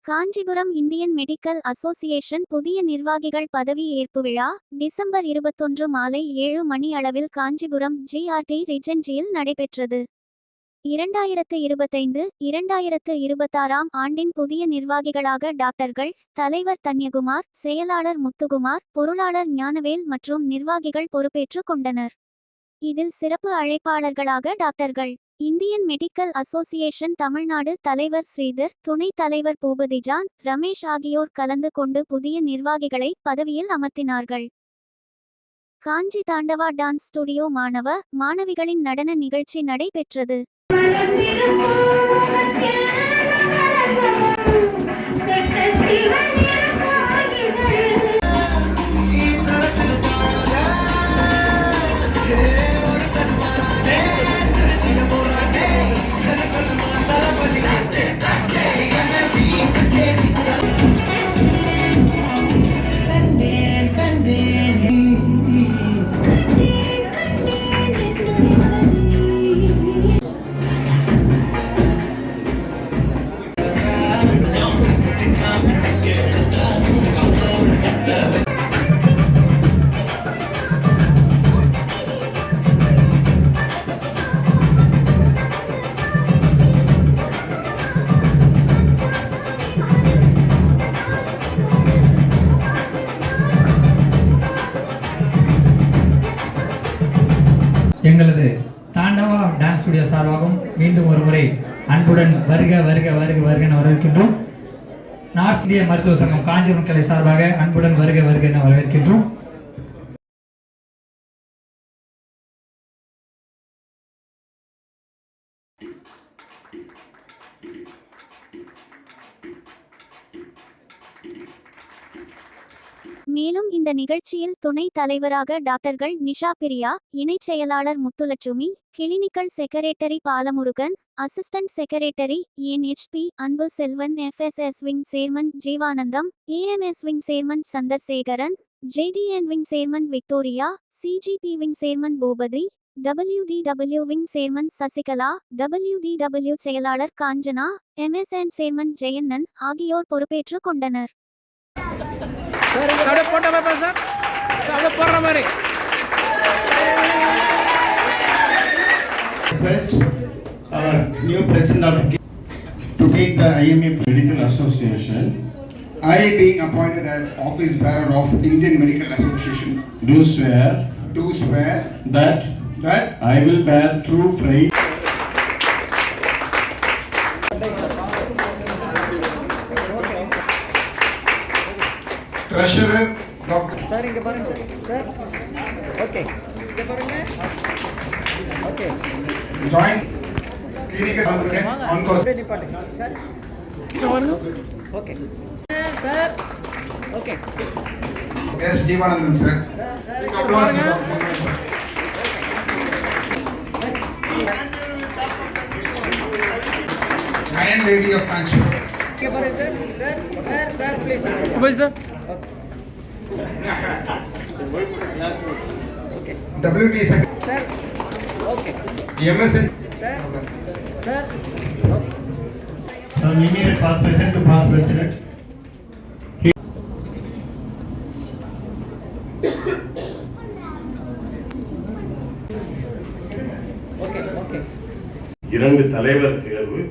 Kanchipuram Indian medical association புதிய நிர்வாகிகள் பதவி ஏற்பு விழா டிசம்பர் 21 மாலை 7 மணி அளவில் காஞ்சிபுரம் GRT ரிஜென்சியில் நடைபெற்றது. 2025-2026 ஆண்டின் புதிய நிர்வாகிகளாக டாக்டர்கள், தலைவர் தன்யகுமார், செயலாளர் முத்துகுமார், பொருளாளர் ஞானவேல் மற்றும் நிர்வாகிகள் பொறுப்பேற்றுக் கொண்டனர். இதில் சிறப்பு அழைப்பாளர்களாக டாக்டர்கள், இந்தியன் மெடிக்கல் அசோசியேஷன் தமிழ்நாடு தலைவர் ஸ்ரீதர், துணைத் தலைவர் பூபதிஜான், ரமேஷ் ஆகியோர் கலந்து கொண்டு புதிய நிர்வாகிகளை பதவியில் அமர்த்தினார்கள். காஞ்சி தாண்டவா டான்ஸ் ஸ்டுடியோ மாணவ, மாணவிகளின் நடன நிகழ்ச்சி நடைபெற்றது. எங்களது தாண்டவா டான்ஸ் ஸ்டுடியோ சார்பாகவும் மீண்டும் ஒரு முறை அன்புடன் வருக வருக வருக வருக என வரவேற்கின்றோம். நார்த் இந்திய மருத்துவ சங்கம் காஞ்சிபுரம் கிளை சார்பாக அன்புடன் வருக வருக என வரவேற்கின்றோம். மேலும் இந்த நிகழ்ச்சியில் துணை தலைவராக டாக்டர்கள் நிஷா பிரியா, இணைச் செயலாளர் Muthulakshmi, clinical secretary Balamurugan, assistant secretary NHP Anbu Selvan, FSS wing chairman Jeevanandam, AMS wing chairman Chandrasekaran, JDN wing chairman Victoria, CGP wing chairman Boopathi, WDW wing chairman Sasikala, WDW செயலாளர் காஞ்சனா, MSN சேர்மன் ஜெயண்ணன் ஆகியோர் பொறுப்பேற்றுக் கொண்டனர். Request our new president to take the IMA Medical Association. I, being appointed as office bearer of Indian Medical Association, do swear that I will bear true faith. Treasurer Dr. Sir, inge parunga sir. Okay. Inge parunga. Okay. Joint clinical oncology. Sir. Okay. Sir. Okay. Yes, Jeevanandan sir. Applause to Dr. sir. Lion Lady of Kanchur. Inge parunga sir. Sir, please. Why sir? Okay. WD secretary. Sir. Okay. MSN. Sir. Sir. Okay. From immediate past president to past president. Okay. Okay. இரண்டு தலைவர் தேர்வு